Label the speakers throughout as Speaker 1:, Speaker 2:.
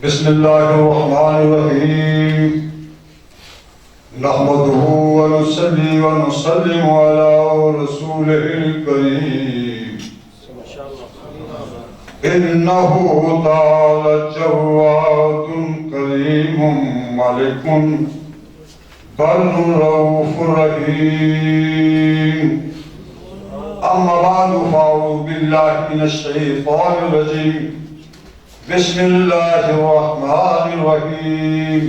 Speaker 1: بسم الله الرحمن الرحيم نحمده ونصلي ونسلم على رسوله الكريم إنه تعالى جواد كريم ملك بر رؤوف رحيم أما بعد فأعوذ بالله من الشيطان الرجيم بسم الله الرحمن الرحيم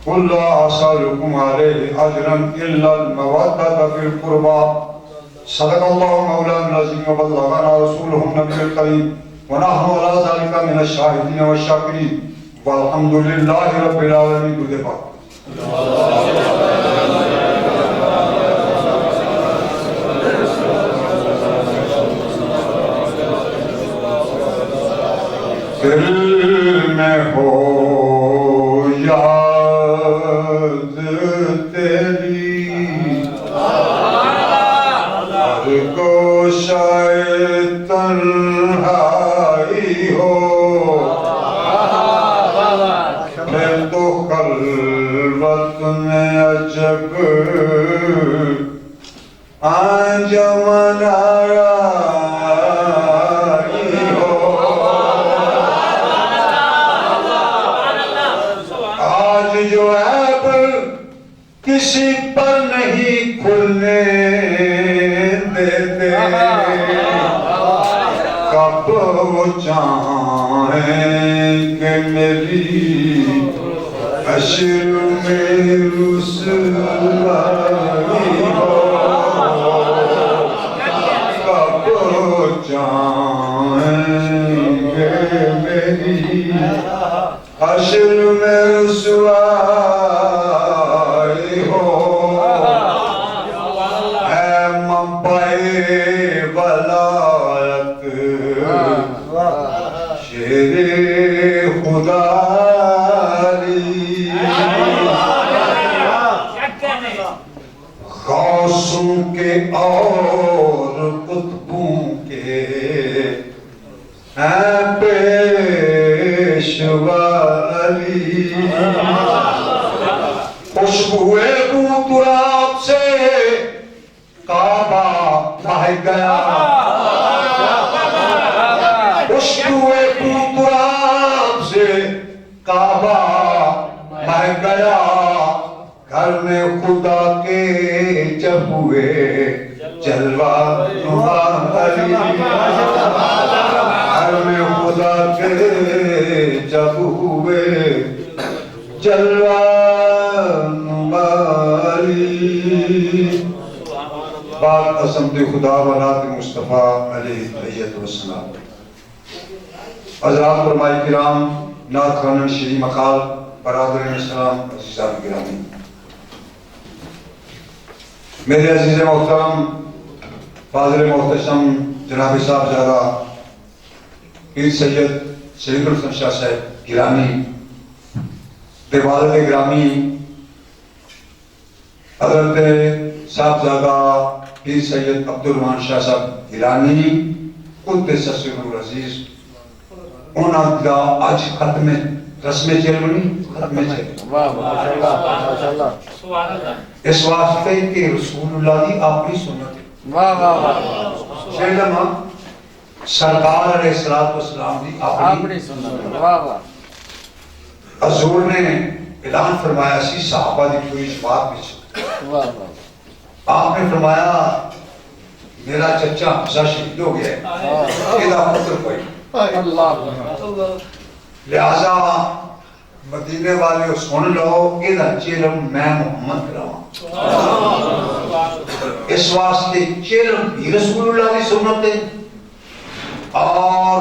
Speaker 1: قل لا أسألكم عليه أجرا إلا المودة في القربى صدق الله مولانا العظيم وبلغنا رسوله النبي الكريم ونحن على ذلك من الشاهدين والشاكرين والحمد لله رب العالمين. دل میں ہو یاد تیری ہر گوشۂ تنہائی ہو میں تو خلوت میں عجب انجمن کسی پر نہیں کھلنے دیتے کب وہ چاہیں کہ میری حشر میں رسوائی ہو کب وہ چاہیں کہ میری حشر میں رسوائی ہو اے منبع ولایت شیر خدا غوثوں کے اور قطبوں کے اے پیشوا علی خوشبوئے تراب سے کعبہ بہہ گیا خوشبوئے تراب سے کعبہ بہہ گیا گھر میں خدا کے جب ہوئے جلوہ نما علی گھر میں خدا کے جب ہوئے جلوہ بات عظمت خدا و نعت مصطفیٰ علیہ السلام. حضرات علماء کرام، نعت خوانان شیریں مقال، برادران اسلام، عزیزان گرامی، میرے عزیز محترم فاضل محتشم جناب صاحبزادہ پیر سید شریف الحسن شاہ صاحب گرامی، والد گرامی حضرت صاحبزادہ پیر سید عبدالرحمن شاہ صاحب گیلانی قدس سرور عزیز انہاں دا آج ختم رسم چیلونی ختم چیلونی اس واسطے کہ رسول اللہ دی اپنی سنت شیلمہ سرکار علیہ السلام دی اپنی سنت. حضور نے اعلان فرمایا سی صحابہ دی کوئی بات پیچھے آپ نے فرمایا میرا چچا حمزہ شہید ہو گیا ہے ایدہ پتر کوئی لہذا مدینے والے سن لو ایدہ چیلم میں محمد کراؤں اس واسطے چیلم بھی رسول اللہ کی سنت ہے اور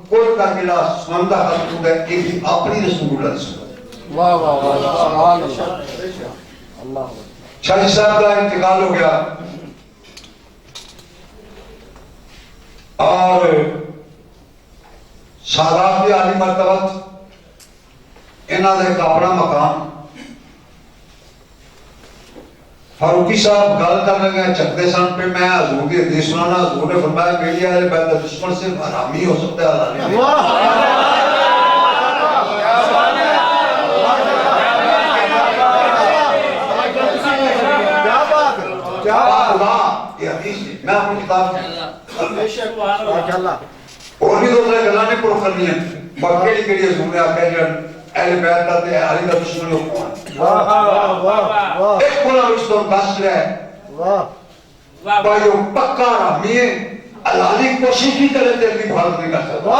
Speaker 1: کوئی کا قلعہ سمندہ ختم ہے یہ بھی اپنی رسول اللہ کی سنت ہے. واہ واہ واہ اللہ. شاہ جی صاحب کا انتقال ہو گیا اور سادات بھی عالی مرتبت انہاں دے اپنا مقام فاروقی صاحب گل کر لگے چکتے سن پہ میں حضور کی حدیث سنانا حضور نے فرمایا میری اہل بیت دشمن سے حرامی ہو سکتا ہے کی کتاب
Speaker 2: ماشاءاللہ
Speaker 1: اور بھی دوسرے گلانے پر کرنی ہیں بکیلی کے لیے سننے آتے ہیں اہل بیت کا تے علی کا دشمن لوگ کون
Speaker 2: واہ واہ واہ
Speaker 1: ایک کونا رشتوں بس رہے
Speaker 2: واہ
Speaker 1: بھائیو پکا رامی اللہ علی کوشش بھی کرے تے بھی بھاگ نہیں کر سکتا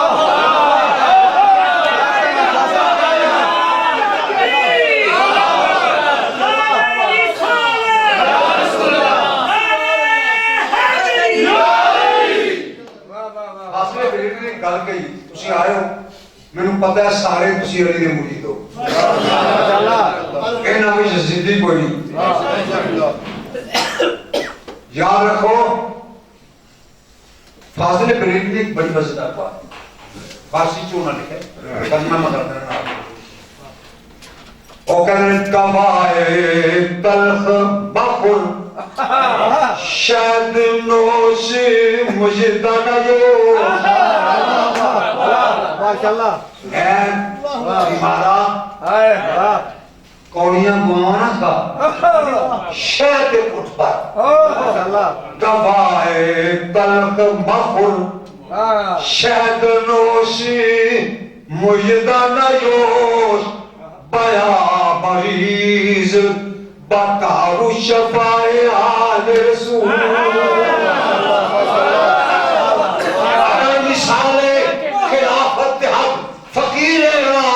Speaker 1: گل گئی تسی آئے ہو میں نے پتہ ہے سارے تسی علی دے مرید ہو اینا بھی زدی کوئی نہیں یاد رکھو فاضل بریلوی نے ایک بڑی مزیدار بات فارسی چوں نہ لکھے کلمہ مگر کرنا او کہنے کبائے تلخ بخور شاید نوش مجدہ نیو
Speaker 2: ماشاءاللہ
Speaker 1: ہے ہمارا کونیاں گوانا تھا شاید اٹھ پر
Speaker 2: ماشاءاللہ
Speaker 1: کبائے تلخ بخور شاید نوش مجدہ نیوش بیا مریض بکارو شفائے آل رسول اگر مثال خلافت حق فقیر را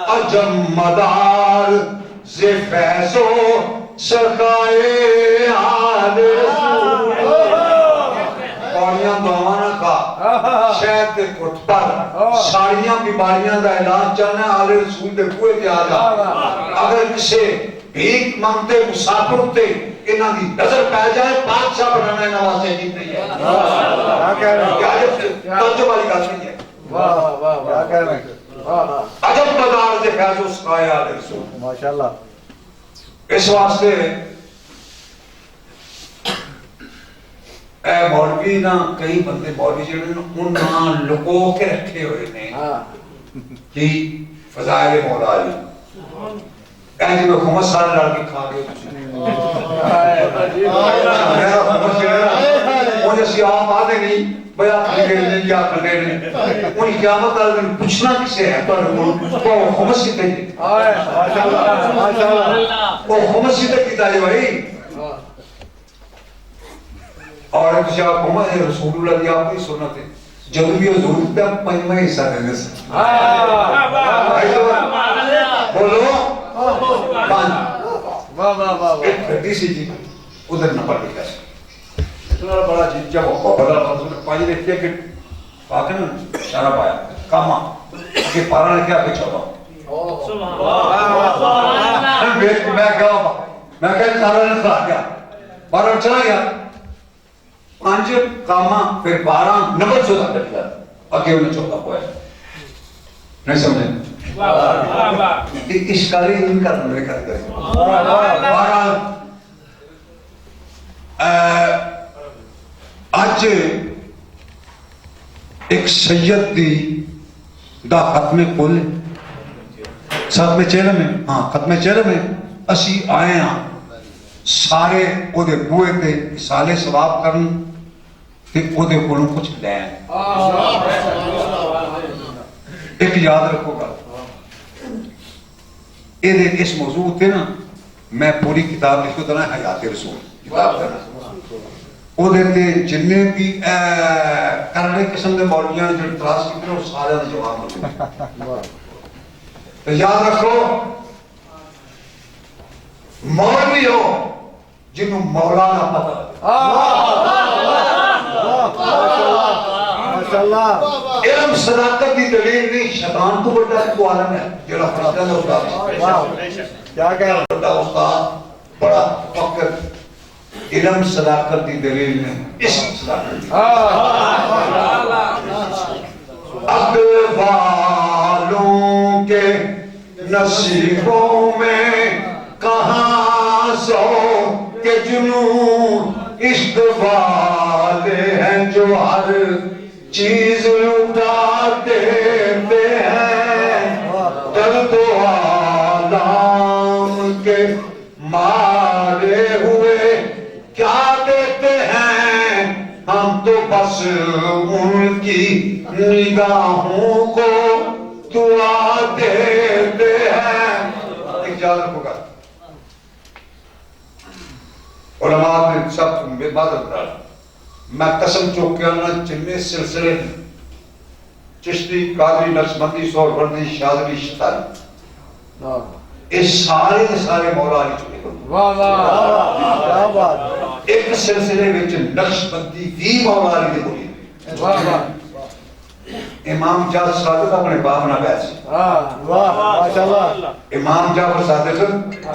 Speaker 1: عجم مدار زی فیض و سخائے آل رسول قولیاں دوانا کا شہد دے کٹ پر ساریاں بیماریاں دا علاج چاہنا ہے آل رسول دے کوئے دے آجا اگر کسے بھیک مانگتے مسافر ہوتے انہاں دی نظر پہ جائے بادشاہ بنانا نوازے جیت نہیں ہے کیا عجب توجہ والی گل نہیں ہے
Speaker 2: واہ واہ کیا کہہ رہے ہیں
Speaker 1: عجب مدار دے فیض و سخائے آل رسول
Speaker 2: ماشاءاللہ
Speaker 1: اس واسطے اے مولوی نا کئی بندے مولوی جڑے انہاں لکو کے رکھے ہوئے نے کہ فضائل مولا علی اے جی میں خمس سال لڑ کے کھا گئے میرا خمس جڑے مجھے سیاہ آدھے نہیں بیا کھلے نہیں کیا کھلے نہیں انہی قیامت آدھے پوچھنا کسے ہے تو وہ خمس کی تھی وہ خمس کی تھی تاجے بھائی اور کسی آپ محمد رسول اللہ دی آپ کی سنت ہے جب بھی حضور پہ پنجمہ حصہ دینے سے بولو پانچ ایک گھٹی سی جی ادھر نمبر لکھا ہے اتنا بڑا جی جب وہ بدل رسول پانچ دیکھتے کہ پاکن اشارہ پایا کاما کہ پارا نے کیا کہ چوڑا میں کہا سارا نے کھا گیا پارا چلا گیا پانچ کاما پھر 12 نمبر 14 کر دیا اگے انہیں 14 پوائے نہیں سمجھے اشکالی ان کا نمبر کر گئے 12 آج ایک سید دی دا ختم کل ختم چہرے میں ہاں ختم چہرے میں اسی آئے ہیں سارے او دے بوئے تے سالے ثواب کرن تے او دے کولوں کچھ لین ایک یاد رکھو گا اے دے اس موضوع تے نا میں پوری کتاب لکھو تے نا حیات رسول کتاب تے او دے تے جننے بھی کرنے قسم دے مولویاں جو اعتراض کیتے وہ سارے دا جواب موجود تو یاد رکھو مولوی ہو جنہوں مولا نہ پتا علم صداقت کی دلیل نہیں شیطان تو بڑا تو عالم ہے جڑا فرشتہ نے استاد
Speaker 2: کیا کہہ رہا
Speaker 1: بڑا استاد بڑا فکر علم صداقت کی دلیل نہیں اسم صداقت عقل والوں کے نصیبوں میں کہاں سو کہ جنون عشق والے ہیں جو ہر چیز لٹا دیتے ہیں درد و آلام کے مارے ہوئے کیا دیتے ہیں ہم تو بس ان کی نگاہوں کو دعا دیتے ہیں. ایک یاد رکھو گا علماء نے سب میں بات بتا میں قسم چوکیانا جنہیں سلسلے چشتی قادری نقشبندی سہروردی شاذلی شتاری اس سارے مولا علی چکے کو
Speaker 2: واہ واہ کیا بات
Speaker 1: ایک سلسلے وچ نقشبندی بھی مولا علی دے بولی
Speaker 2: واہ واہ
Speaker 1: امام جعفر صادق اپنے باپ نہ بیٹھ سی
Speaker 2: واہ ماشاءاللہ
Speaker 1: امام جعفر صادق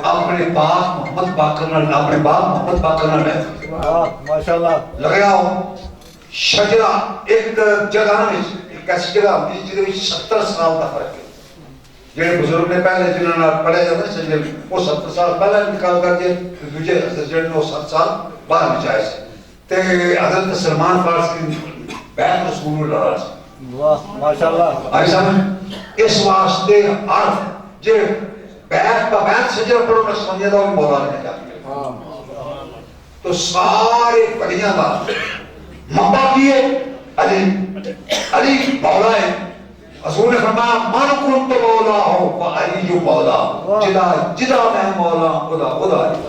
Speaker 1: اپنے باپ محمد باقر نہ بیٹھ سی
Speaker 2: واہ ماشاءاللہ
Speaker 1: لگیا ہو شجرہ ایک جگہ میں ایک ایسی جگہ ہوتی ہے جنہیں 70 سال کا فرق ہے. جنہیں بزرگ نے پہلے جنہوں نے پڑھے جاتے ہیں سجدے وہ 70 سال پہلے نکال کر کے دوجے جنہوں نے 7 سال بعد بچائے سے تے حضرت سلمان فارسی بیعت رسول اللہ علیہ وسلم
Speaker 2: واہ ماشاءاللہ
Speaker 1: آئی سمجھ اس واسطے عرض جے بیعت پا بیعت سجدہ پڑھو نقشبندیہ دا وہ مولا نے جاتی تو سارے پڑھیاں دا مبا کیے علی مولا ہے. حضور نے فرمایا من کنت مولا ہو فعلی جو مولا جدا میں مولا خدا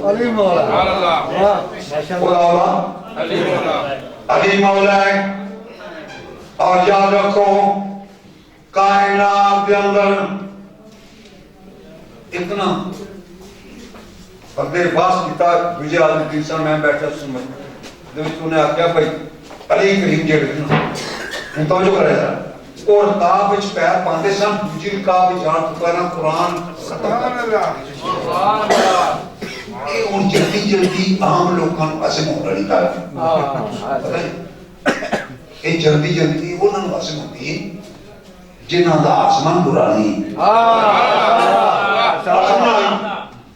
Speaker 2: علی مولا واہ ماشاءاللہ
Speaker 1: علی مولا ہے. اور یاد رکھو کائنات کے اندر اتنا بندے باس کیتا دوجے آدمی تیسرا میں بیٹھا سمجھ تو نے آکھیا بھائی علی کریم جڑے ان توجہ کرے گا اور کعب وچ پیر پاندے سن دوجی کعب وچ جان پکانا قرآن سبحان اللہ یہ ان جلدی عام لوگوں کو پاسے موڑ رہی کر یہ جلدی انہوں نے پاسے ہوتی ہے جنہاں دا آسمان برا نہیں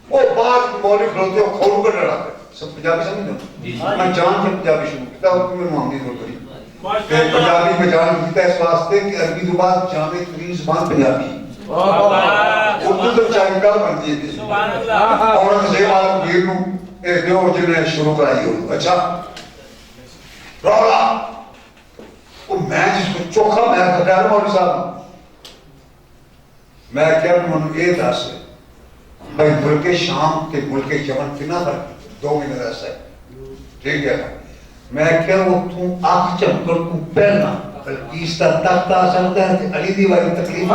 Speaker 1: وہ بات مولی کھلوتے ہو کھولو کر ڈرا کر سب پنجابی سمجھو میں جان سے پنجابی شروع کیتا ہوں میں محمدی دور کری پنجابی میں جان کیتا اس واسطے کہ عربی دو بعد جامع ترین زبان پنجابی اردو تو چاہیے گل بنتی ہے اور زیب عالم گیر نو ایک دیو جنہیں شروع کرائی ہو اچھا رولا وہ میں جس کو چوکھا میں کہتا ہے مولی صاحب میں کیا منو یہ دس ہے بھائی ملک شام کے ملک یمن کنا فرق 2 مہینے رہتا ہے ٹھیک ہے میں کیا وہ تم آنکھ چمکر تم پہنا بلکیس کا تخت آ سکتا ہے علی دی والی تکلیف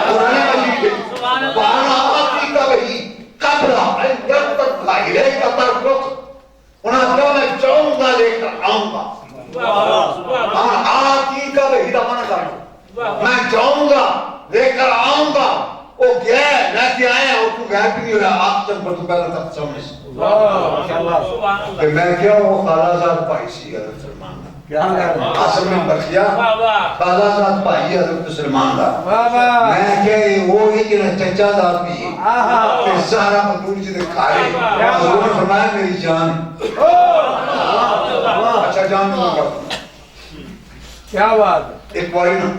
Speaker 1: قرآن مجید بانا آتی کا وہی قبرہ جب تک لاہرے کا ترک انہاں کہا میں جاؤں گا لے کر آؤں گا آتی کا وہی دا مانا کرنا میں جاؤں گا لے کر آؤں گا وہ گیا ہے لے کے آئے ہیں اور تو گیا بھی نہیں ہو رہا آپ چند پر تو پہلا تک سامنے سے کہ میں کیا وہ خالہ زاد بھائی سی حضرت سلمان دا اصل میں بخیا خالہ زاد بھائی حضرت سلمان دا میں کیا وہ ہی کہ چچا زاد بھی کہ سارا مدور جی دے کھارے حضور نے فرمایا میری جان اچھا جان میں لگا
Speaker 2: کیا بات
Speaker 1: ایک باری نا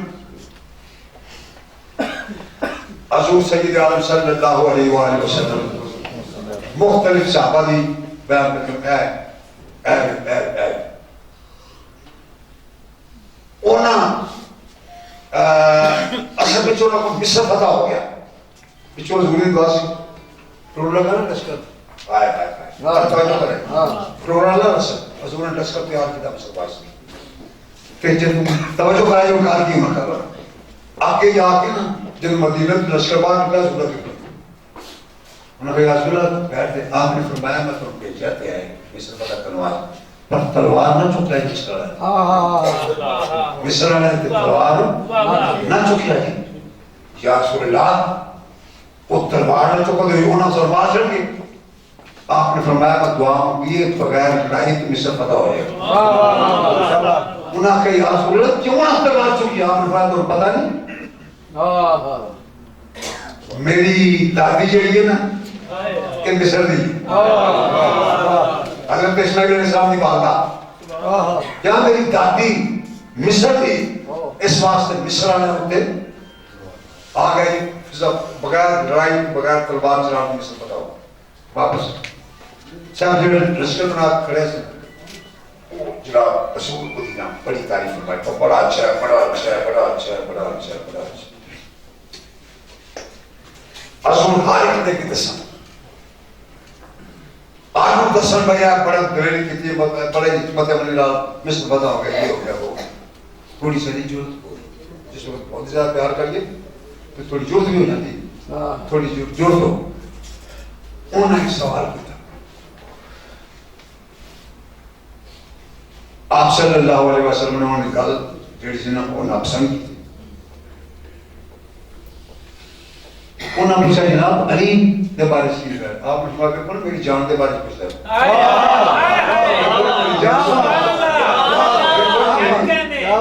Speaker 1: حضور سید عالم صلی اللہ علیہ وآلہ وسلم مختلف صحابہ دی بیان کرتے ہیں اونا اصل بچوں کو مصر فتح ہو گیا بچوں ضروری دعا سی پرور لگا نا لشکر آئے توجہ کرے پرور لگا لشکر حضور نے لشکر تیار کیا مصر باسی کہ جن توجہ کرائے جو کار کی مکہ کرا آگے جا کے نا جن مدینہ لشکر بار نکلا سورہ کے انہوں نے کہا رسول اللہ بیٹھتے آپ نے فرمایا میں تم کے جاتے آئے مصر فتح تلوار پر تلوار نہ چکا ہے جس طرح مصر نے تلوار نہ چکیا جی یا رسول اللہ وہ تلوار نہ چکا تو انہوں نے سرما چڑھ گئے آپ نے فرمایا میں دعا ہوں گی بغیر لڑائی تو مصر فتح ہو جائے انہوں نے کہا یا رسول اللہ کیوں نہ تلوار چکی آپ نے فرمایا تو پتہ نہیں میری دادی جڑی ہے نا کہ مصر دی حضرت اسماعیل علیہ السلام دی والدہ کیا میری دادی مصر دی اس واسطے مصر آنے ہوتے آ گئی بغیر لڑائی بغیر تلوار چلانے مصر فتح ہو واپس
Speaker 3: صاحب جو رسول بنا کھڑے سے جناب رسول کو دینا بڑی تعریف فرمائے تو بڑا اچھا ہے بڑا اچھا ہے بڑا اچھا ہے بڑا اچھا ہے بڑا اچھا ہے رسول ہر ایک دے کی دسن آنو دسن بھائی آپ بڑا گریلی کتنی بڑے حکمت عملی لا مثل بدا ہو گیا یہ ہو گیا وہ تھوڑی سی نہیں ضرورت ہو جس وقت بہت زیادہ پیار کریے تو تھوڑی ضرورت بھی ہو جاتی تھوڑی ضرورت ہو انہوں نے ایک سوال کیا آپ صلی اللہ علیہ وسلم نے انہوں نے گل جیڑی سی نا وہ ناپسند کی انہوں نے پوچھا جناب علی دے بارے سے ہے آپ نے فرمایا کہ میری جان دے بارے سے پوچھتا ہے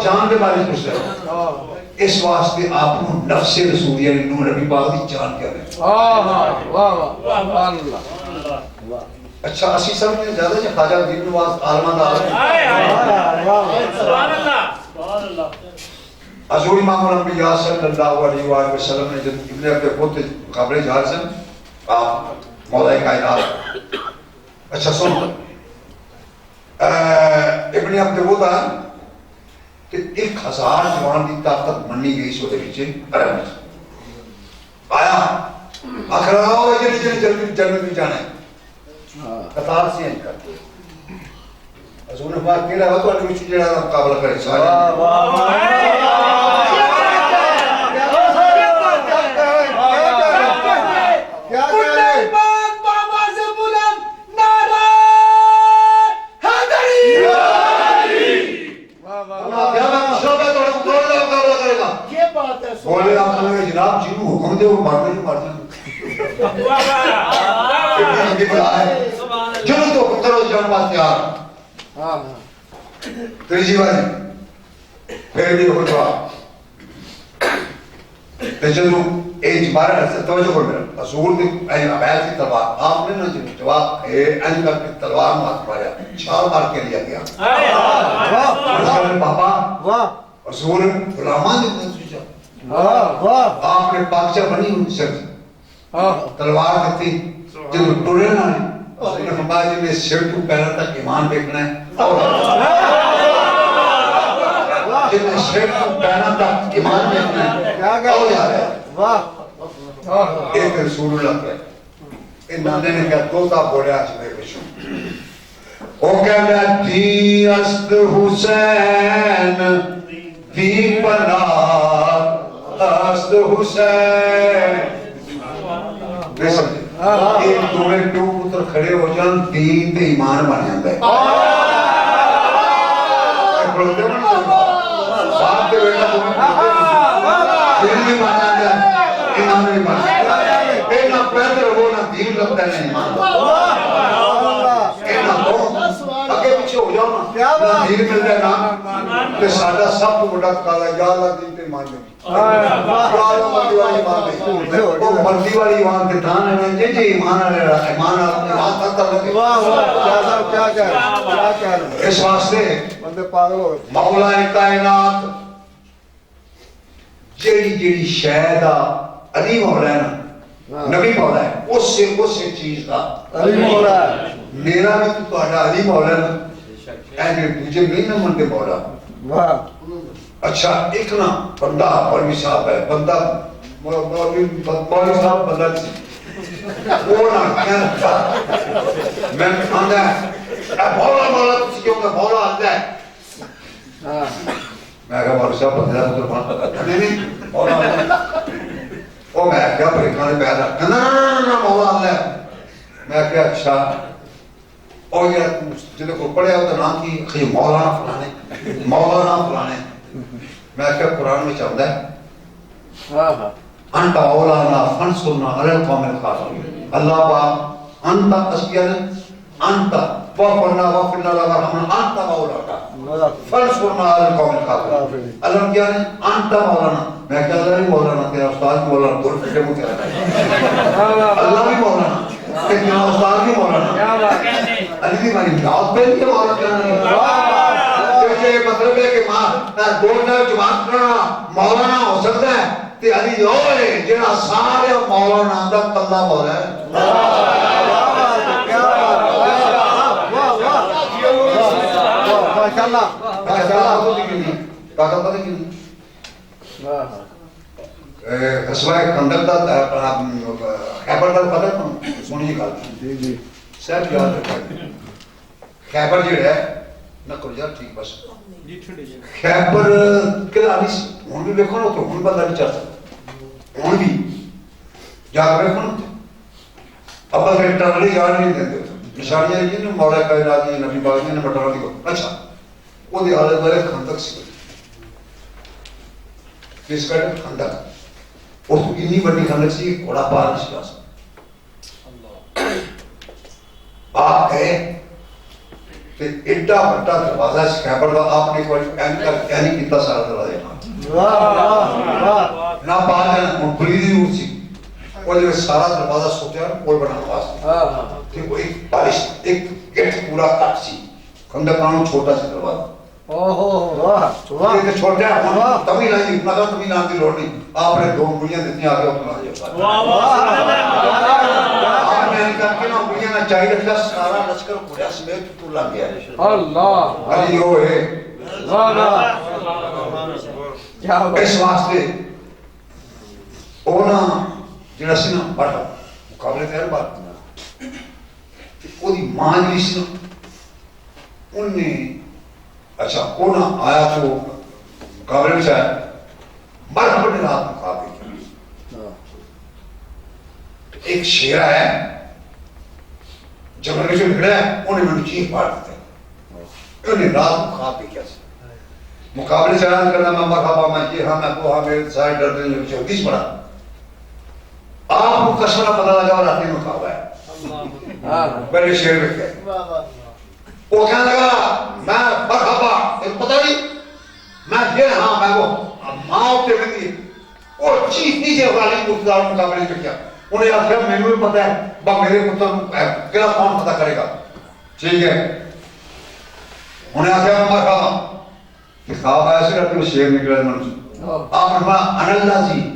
Speaker 3: جان دے بارے سے پوچھتا ہے اس واسطے آپ کو نفس رسول یعنی نور نبی پاک دی جان کیا ہے
Speaker 2: واہ واہ سبحان اللہ
Speaker 3: اچھا اسی سب نے زیادہ سے خواجہ دین نواز عالمان دا
Speaker 4: سبحان اللہ
Speaker 3: حضور امام الانبیاء صلی اللہ علیہ وآلہ وسلم نے جب ابن ابن خود قبر جہاز سے آپ مولا کائنات اچھا سن ابن ابن خود کہ 1000 جوان دی طاقت منی گئی سو دے پیچھے عرب آیا آخر آؤ جلدی جنت میں جانا ہے قطار سے ہیں کرتے حضور نے بات کہہ رہا ہے تو انہوں نے چجھے رہا مقابلہ کرے سارے بولے آپ نے جناب جنہوں حکم دے وہ مارنے نہیں مارنے جنہوں تو پتر ہو جان بات تیار تیجی بھائی پھر بھی ہو جواب جنہوں ایج بارہ رسل توجہ کر میرا حضور نے این عبیل کی تلوار آپ نے نا جواب این کر کے تلوار مات ماریا چھال مار کے لیا گیا پاپا حضور غلامان نے آپ نے پاکچہ بنی ہوئی سر تلوار دیتی جب ٹورے نہ ہے اس نے فرمایا جب اس سر کو پہلا تک ایمان دیکھنا ہے جب اس سر کو پہلا تک ایمان دیکھنا ہے اور جا رہا ہے ایک رسول اللہ پہ ان نانے نے کہا دوتا بولے آج میں بشو وہ کہنا دی است حسین دی پناہ است حسین بے سمجھے ایک دوے ٹو پتر کھڑے ہو جان دین تے ایمان بن جاندے بولتے ہیں باپ دے بیٹا دین بھی بن جاندے ایمان بھی بن جاندے اے نہ پیدر ہو نہ دین لگتا ہے ایمان اے نہ دو اگے پیچھے ہو جاؤ نا دین مل جائے نا تے ساڈا سب کو بڑا کالا یا اللہ دین تے ایمان دے مرضی والی ایمان کے دان ہے جی جی ایمان ایمان تھا لگے اس واسطے مولا کائنات جیڑی جیڑی شاید علی مولا ہے نا نبی مولا ہے اس سے چیز کا علی مولا ہے میرا بھی تو تہاڈا علی مولا ہے نا اے تجھے نہیں نہ منتے مولا اچھا ایک نا بندہ مولوی صاحب ہے بندہ مولوی صاحب بندہ وہ نا کہتا میں آندھا ہے اے مولا مولا تسی کیوں کہ مولا آندھا ہے میں کہا مولوی صاحب بندہ ہے مطلب نہیں مولا آندھا ہے وہ میں کہا پریکانے پیدا نا مولا آندھا ہے میں کہا اچھا اور یہ جنہیں کو پڑھے ہوتا نام کی خیلی مولانا فلانے میں کہا قرآن میں چاہتا ہے انتا اولانا فنسلنا علی القوم الخاسرین اللہ پاک انتا تسکیل انتا وفرنا لگا رحمنا انتا مولانا فنسلنا علی القوم الخاسرین اللہ کیا ہے انتا مولانا میں کہا اللہ بھی مولانا تیرا استاد مولانا دور فکر مو تیرا اللہ بھی مولانا تیرا استاد بھی مولانا علی بھی ماری دعوت پہ بھی مولانا یہ مطلب ہے کہ بولنا جماعت کرنا مولانا ہو سکتا ہے تے علی ہوئے جنہا سارے مولانا دا کلہ مولا ہے
Speaker 2: ماشاءاللہ
Speaker 3: کاکا پتہ کی غزوہ خندق دا خیبر دا پتہ سونی گل
Speaker 2: جی جی
Speaker 3: صاحب یاد رکھا خیبر جڑا ہے نہ کرو یار ٹھیک بس خیبر قلعہ نہیں سی ہن بھی دیکھو نا تو ہن بندہ نہیں چل سکتا ہن بھی جا کر دیکھو نا اب پھر ٹرلی یاد نہیں دیندے نشانیاں یہ مولا کائنات دی نبی پاک نے مٹرا دی اچھا وہ دی حالت بڑے خندق سی کس کا خندق اس اتنی بڑی خندق سی گھوڑا پار نہیں سی آسا آپ گئے کہ ایڈا بڑا دروازہ خیبر کا آپ نے کوئی کہنی کتنا سارا دروازہ نہ پا جانا کھلی دی روح سی وہ جو سارا دروازہ سوچا کوئی بنا آواز کہ وہ ایک بارش ایک گیٹ پورا کٹ سی خندق کانوں چھوٹا سی دروازہ یہ چھوٹا ہے تبھی لائیں اتنا تھا تبھی نام کی لوڑ نہیں آپ نے دو انگلیاں دیتی آگے اپنا دیا آپ نے کہا کہ نا انگلیاں نہ چاہیے رکھا سارا لشکر پوریا سمیت تو لگ گیا
Speaker 2: اللہ
Speaker 3: علی ہو ہے اس واسطے اونا جڑا سی نا بڑا مقابلے تیار بات وہ دی ماں جی سی نا ان نے اچھا اونا آیا تو مقابلے میں چاہے مرحبا نے رات مقابلے کیا ایک شیرہ ہے جب انہیں جو نکڑا ہے انہیں میں چیخ پاڑ دیتے ہیں انہیں رات مقابلے کیا سی مقابلے سے آیان کرنا میں مرحبا میں یہ ہاں میں وہ ہاں میرے سائے ڈرتے ہیں جو کس بڑا آپ کو کشمرہ پتہ لگا اور آتے مقابلہ ہے پہلے شیر میں کہے وہ کہنے لگا میں مرحبا ایک پتہ نہیں میں یہ ہاں میں وہ ماں ہوتے میں دی اور چیز نیچے والی مقدار مقابلے میں کیا انہیں آخر میں نے پتہ ہے با میرے پتر کیا کون پتہ کرے گا ٹھیک ہے انہیں آخر میں مرحبا کہ خواب آیا سے رہتے وہ شیر نکلے من سے آپ فرما اناللہ جی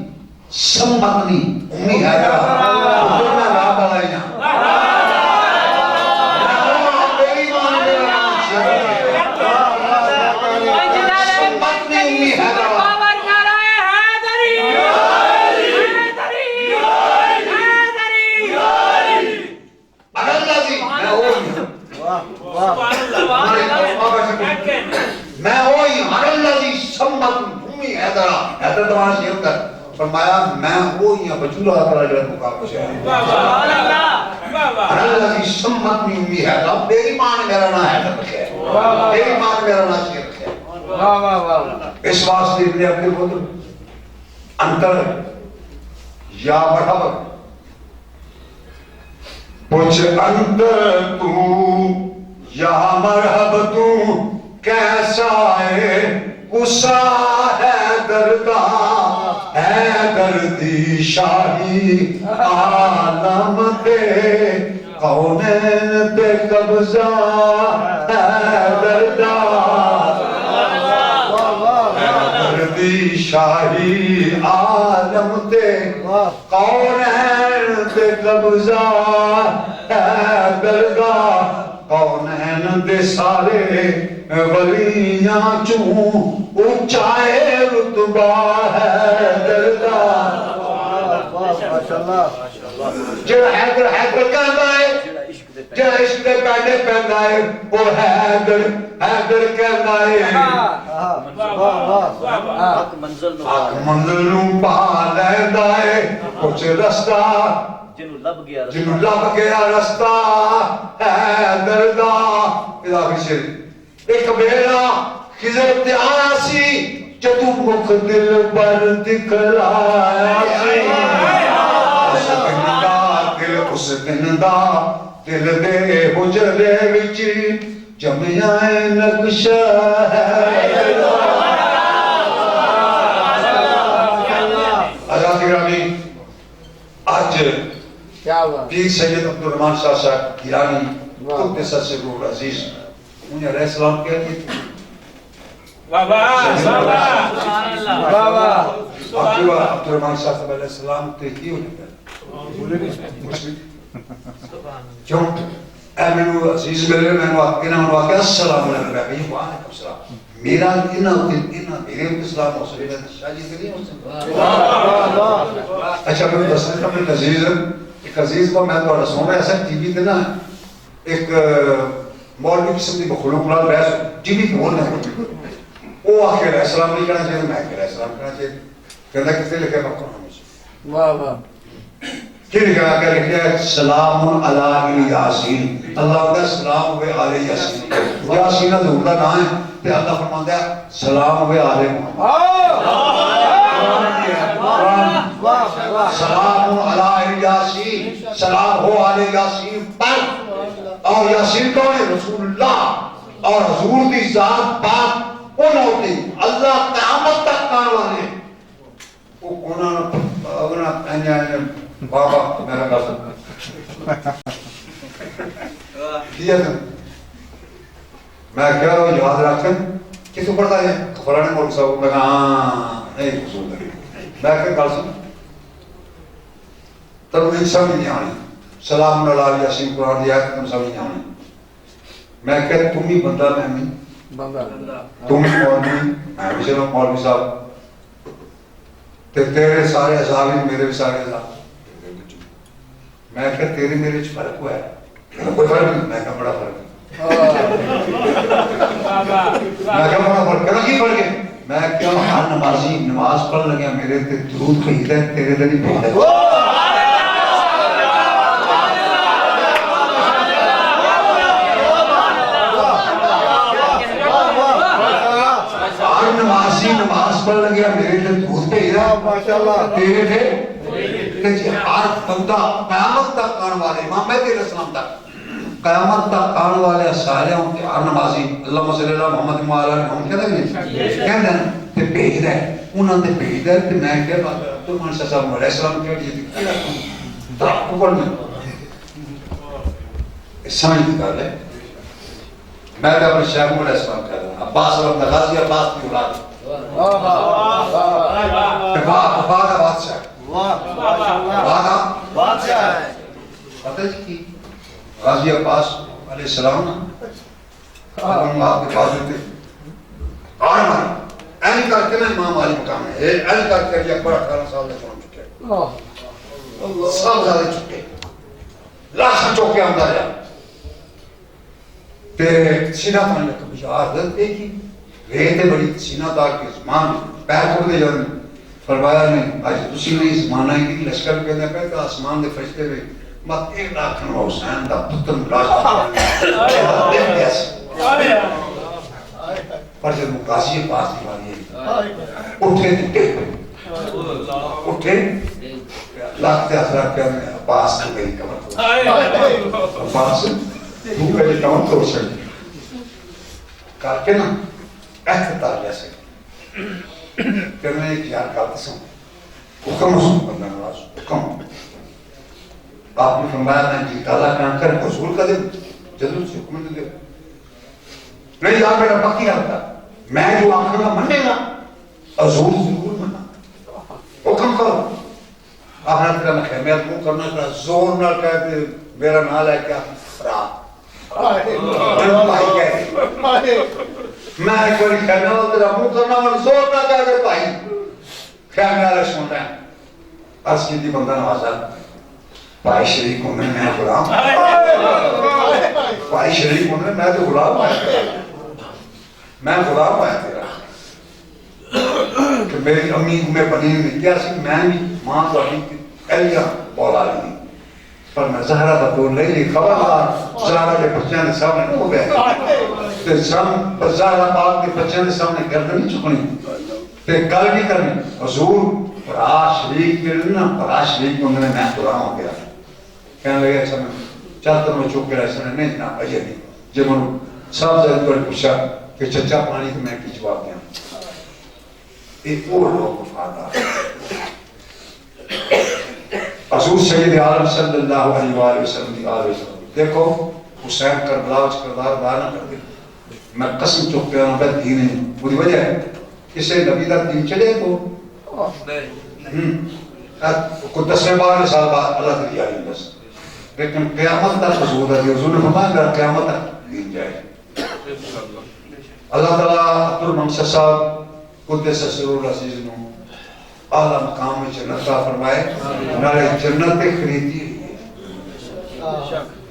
Speaker 3: سمبتنی امی حیدرہ حضور میں رات آلائی جاں میں وہی اناللہ سمت بھومی حیدرہ تمہارا شیر کر فرمایا میں وہی بچولہ کرا جائے مقابل سے اناللہ سمت بھومی حیدرہ بے ایمان میرا نا حیدر رکھے بے ایمان میرا نا شیر رکھے اس واسطے ابن عبد القدر انتر یا مرحبا پوچھ انتر تو یا مرحبا تو کیسا ہے غصہ ہے دردہ ہے دردی شاہی عالم دے کونین دے قبضہ ہے دردہ دردی شاہی عالم دے کونین دے قبضہ ہے دردہ کونین دے سارے ولیاں چوں اونچائے رتبہ ہے دردہ جڑا حیدر حیدر کہندا ہے جڑا عشق دے پیڈے پیندا ہے وہ حیدر حیدر کہندا ہے حق منزل نوں پا لیندا ہے کچھ رستہ جنوں لب گیا رستہ حیدر دا اضافی شیر ایک بیڑا خضر تے آیا سی جدو مکھ دل پر دکھلایا سی اس دن دا دل دے حجرے وچ جمیا نقشہ ہے آزاد گرامی آج پیر سید عبدالرحمن شاہ صاحب گیرانی قدس سرور عزیز انہیں علیہ السلام کہتے تھے
Speaker 4: بابا
Speaker 3: عبدالرحمن شاہ صاحب علیہ السلام تے کی ہونے گئے کیوں اے مینوں عزیز ملے مینوں انہاں نوں آکھیا السلام علیکم میں کہی وعلیکم السلام میرا انہاں میرے اسلام ہو سکے شاہ جی تے نہیں ہو سکتا اچھا میں دسنا کہ عزیز ایک عزیز کو میں تو سونا ایسا ٹی وی تے نا ایک مولوی قسم کی مخلوق نال بحث ٹی وی تے بولنا وہ آخر السلام نہیں کہنا چاہیے میں کہہ السلام کہنا چاہیے کہنا کتنے لکھے بکر ہمیشہ
Speaker 2: واہ واہ
Speaker 3: کہ لکھا کہ لکھا سلام علی یاسین اللہ کا سلام ہوئے آل یاسین یاسین حضور کا نام ہے تے اللہ فرماندا ہے سلام ہوئے آل محمد سلام علی یاسین سلام ہو آل یاسین پر اور یاسین کون ہے رسول اللہ اور حضور دی ذات پاک کون ہوتی اللہ قیامت تک کان والے وہ انہاں بابا میرا کر کیا تھا میں کہہ رہا ہوں یاد رکھیں کہ تو پڑھتا ہے فلانے مولوی صاحب کو کہا ہاں نہیں قصور ہے میں کہ کل سن تب مجھے سمجھ نہیں آنی سلام علی یاسین قرآن دی آیت تم سمجھ نہیں آنی میں کہ تم ہی بندہ میں نہیں تم ہی مولوی میں بھی چلو مولوی صاحب تیرے سارے عذاب ہیں میرے بھی سارے عذاب میں کہ تیرے میرے چ فرق ہوا ہے کوئی فرق نہیں میں کہ بڑا فرق ہے میں کہ بڑا فرق ہے کی فرق ہے میں کیا ہر نمازی نماز پڑھ لگیا میرے تے درود بھیجدا ہے تیرے تے نہیں بھیجدا ہر نمازی نماز پڑھ لگیا میرے تے درود بھیجدا ماشاءاللہ تیرے تے کہ ہر بندہ قیامت تک آنے والے امام مہدی علیہ السلام تک قیامت تک آنے والے سارے ہوں کہ ہر نمازی اللہم صلی اللہ محمد وعلی آل محمد کہتا ہے کہتا ہے تے بھیجدا ہے انہاں نے بھیجدا ہے تے میں کہہ عبد الرحمن شاہ صاحب علیہ السلام کہہ دی تا اوپر میں سمجھ کی گل ہے میں کہ اپنے شیخ علیہ السلام کہہ رہا ہوں عباس بن غازی عباس کی اولاد بعد بادشاہ بادشاہ ہے پتہ جی کی غازی عباس علیہ السلام ہم آپ کے پاس ہوتے آر ماری این کر کے نا امام علی مقام ہے این کر کے یہ بڑا 18 سال تک پہنچ چکے سال زیادہ چکے لاکھ چوکے اندر جا تے سینہ تھانے کا بشار دلتے کی ریتے بڑی سینہ دار کے زمان پیر کو دے جانے فرمایا نہیں آج تسی نہیں زمانہ ہی نہیں لشکر کے اندر پہتا آسمان دے فرشتے ہوئے مت ایک لاکھ نو حسین دا پتر ملاش دیکھ دیس پر جب مقاسی پاس دیوانی ہے اٹھے اٹھے لاکھتے اثرات کے اندر عباس کو گئی کمر عباس تو گئی کمر تو سکتی کہا کہ نا احتطار جیسے کرنے ایک یار کرتے سن حکم حسن بندہ نواز حکم آپ نے فرمایا میں جی تعالیٰ کام کر حضور کا دن جدل سے حکم دے دے نہیں یار میرا پکی آتا میں جو آنکھوں کا مننے گا حضور ضرور منا حکم کرو آخرت کا میں خیمیت مو کرنا کرا زور نہ کہتے میرا نال ہے کیا فرا بھائی کہتے میں ایک باری کہنا ہوں تیرا منہ کرنا من زور نہ کہہ دے بھائی خیر میں آلے سنتا ہے عرض کی دی بندہ نوازا بھائی شریک ہونے میں غلام بھائی شریک ہونے میں تو غلام آیا میں غلام آیا تیرا کہ میری امی میں بنی ہوئی کیا سی میں بھی ماں تو علی ایلیا بولا لی پر میں زہرہ دا دور لے لی خبردار زہرہ کے بچیاں نے سامنے ہو گئے تے سام زہرہ پاک کے بچیاں نے سامنے گردن نہیں چکنی تے گل بھی کرنی حضور برا شریک ملنا برا شریک ہونے میں غلام ہو گیا کہنے لگے اچھا میں چاہتا میں چوک کے رہے سنے نہیں جناب اجے نہیں جب انہوں صاحب زیادہ پر پوچھا کہ چچا پانی تو میں کی جواب دیا ایک اور لوگ وفادار حضور سید عالم صلی اللہ علیہ وآلہ وسلم دیکھو حسین کربلا وچ کردار ادا نہ کر دے میں قسم چوک پہ آنا پہ دین ہے پوری وجہ ہے کسے نبی دا دین چلے تو کوئی 10 12 سال بعد اللہ تعالی علی بس لیکن قیامت تک حضور ہے حضور نے فرمایا میرا قیامت تک دین جائے. اللہ تعالیٰ عبد المنصر صاحب قدس سرور العزیز نو اعلیٰ مقام میں جنت عطا فرمائے. نارے جنت خریدی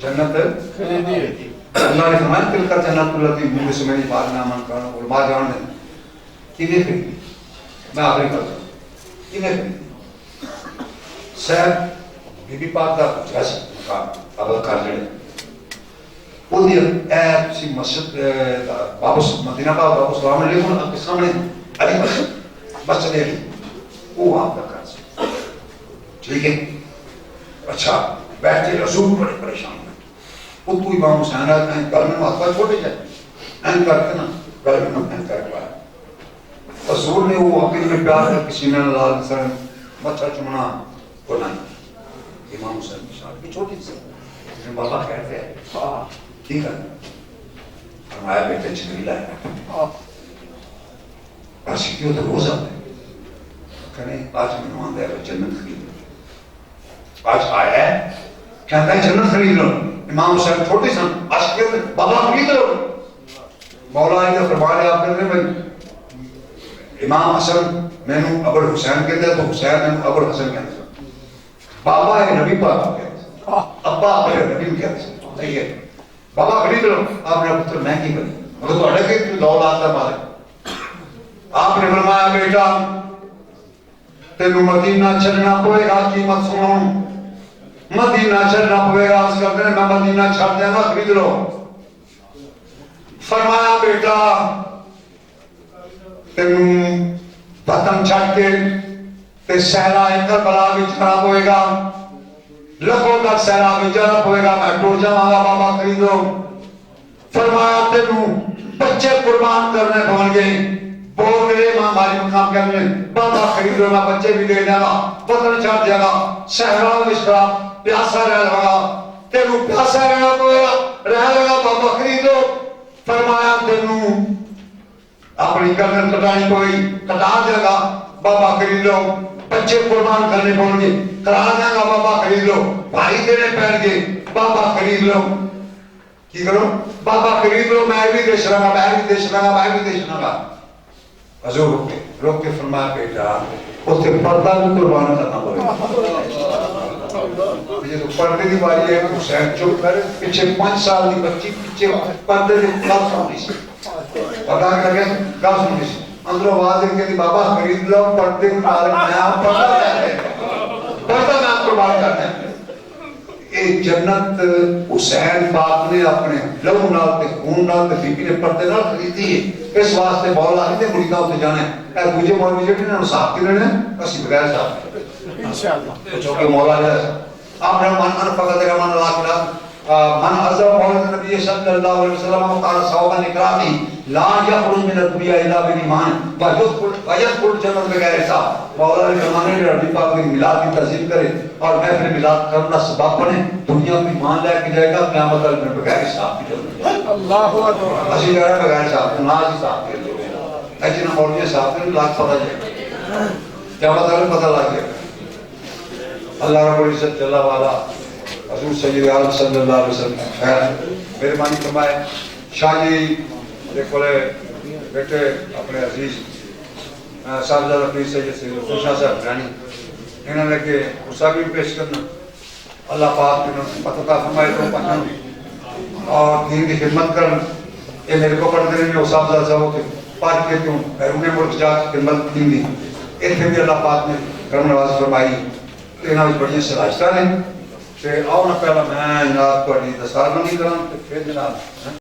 Speaker 3: جنت خریدی. اللہ نے فرمایا تل کا جنت التی منہ سے میری بات نہ من کرنا علماء جان دیں کینے خریدی. میں آخری کرتا ہوں کینے خریدی. صاحب بی بی پاک کا جیسا مقام ابل کر لڑے وہ دیا ایپ سی مسجد واپس مدینہ پاک واپس سلام علیکم آپ کے سامنے علی مسجد علی وہ آپ کا کر ٹھیک ہے. اچھا بیٹھتے رسول بڑے پریشان ہیں وہ تو امام حسین آتا ہے گل میں ماتفا چھوٹے جائے این کرتے نا گل میں این کر پایا. رسول نے وہ اپنی میں پیار کر کسی نے لال حسین مچھا چمنا کو نہیں. امام حسین کی شان کی چھوٹی سی بابا کہتے ہیں ٹھیک ہے فرمایا بیٹے جبریل آیا عاشقیوں تو روز آتے ہیں کہنے آج میں نمان دیا جنت خرید لو. آج آیا ہے کہتا ہے جنت خرید لو. امام حسین چھوٹی سن عاشقیوں تو بابا خرید لو. مولا علی نے فرمایا آپ کرنے بھائی امام حسن میں نے ابو حسین کہتے ہیں تو حسین میں نے ابو حسن کہتے ہیں. بابا ہے نبی پاک کہتے ہیں ابا ہے نبی کہتے ہیں. صحیح ہے بابا خرید لو. آپ نے پتر میں کی بنی مگر تو اڑے کہ دو آتا مارے. آپ نے فرمایا بیٹا تینوں مدینہ چلنا پڑے گا قیمت سنو مدینہ چلنا پڑے گا اس کرتے ہیں میں مدینہ چھڑ دیں گا خرید لو. فرمایا بیٹا تینوں وطن چھڑ کے تے صحرا کربلا بھی جانا پڑے گا لکھوں تک صحرا بھی جانا پڑے گا میں ٹوٹ جاؤں گا بابا خرید لو. فرمایا تینوں بچے قربان کرنے پہنچ گئے بول گئے ماں ہماری مقام کرنے بابا خرید لو میں بچے بھی دے دیا گا وطن چھڑ دیا گا صحرا مشرا پیاسا رہ لگا تینوں پیاسا رہنا پڑے گا رہ لگا بابا خرید لو. فرمایا تینوں اپنی گردن کٹانی کوئی کٹا دیا گا بابا خرید لو. بچے قربان کرنے پہنچ گئے کرا دیا گا بابا خرید لو. بھائی دینے پہن گئے بابا خرید لو. کی کرو بابا خرید لو میں بھی دیش رہا میں بھی دیش رہا میں بھی دیش رہا. حضور روک کے فرمایا بیٹا اس سے پردہ بھی قربان کرنا پڑے گا. یہ تو پردے کی باری ہے حسین چپ کر پیچھے 5 سال کی بچی پیچھے پردے کے گل سننی سی پتا کر کے گل سننی سی اندر آواز ہے کہ بابا خرید لو پردے کے نال میں پردہ کہتے ہیں پردہ میں قربان کرتے ہیں. یہ جنت حسین پاک نے اپنے لہو نال تے خون نال تے بی بی نے پردے نال خریدی ہے. اس واسطے مولا علی نے مریداں تے جانے اے دوجے مولوی جڑے نے صاحب کی رہنے اسی بغیر صاحب انشاءاللہ جو کہ مولا علی آپ نے من ان فقط رحمان اللہ من عزم مولد نبی صلی اللہ علیہ وسلم وقال صحابہ اکرامی لا یخرج من الدنیا الا بالایمان ویدخل جنت بغیر حساب. مولا علی فرمانے نے نبی پاک کی میلاد کی تعظیم کرے اور محفل میلاد کرنا سبب بنے دنیا کو ایمان لے کے جائے گا قیامت تک میں بغیر حساب کی جنت جائے گا. اللہ اکبر. اسی طرح بغیر حساب ناز حساب کے لوگ اجنا مولوی صاحب نے لاکھ پتہ جائے گا قیامت تک پتہ لگ جائے گا. اللہ رب العزت جل والا حضور سید عالم صلی اللہ علیہ وسلم خیر مہربانی فرمائے. شاہ جی دیکھو بیٹے اپنے عزیز صاحبزادہ پیر سید حسین شاہ صاحب رانی انہوں نے کہ غصہ بھی پیش کرنا اللہ پاک نے پتہ فرمائے تو پہنچنا اور دین کی خدمت کرنا. یہ میرے کو پڑھتے رہے ہیں صاحبزادہ صاحب کے پاک کے کیوں بیرون ملک جا کے خدمت دین دی اتنے بھی اللہ پاک نے کرم نواز فرمائی. انہوں نے بڑی صلاحیتاں نے تے آؤ نہ پہلا میں جناب تہاڈی دستار بندی کراں تے پھر جناب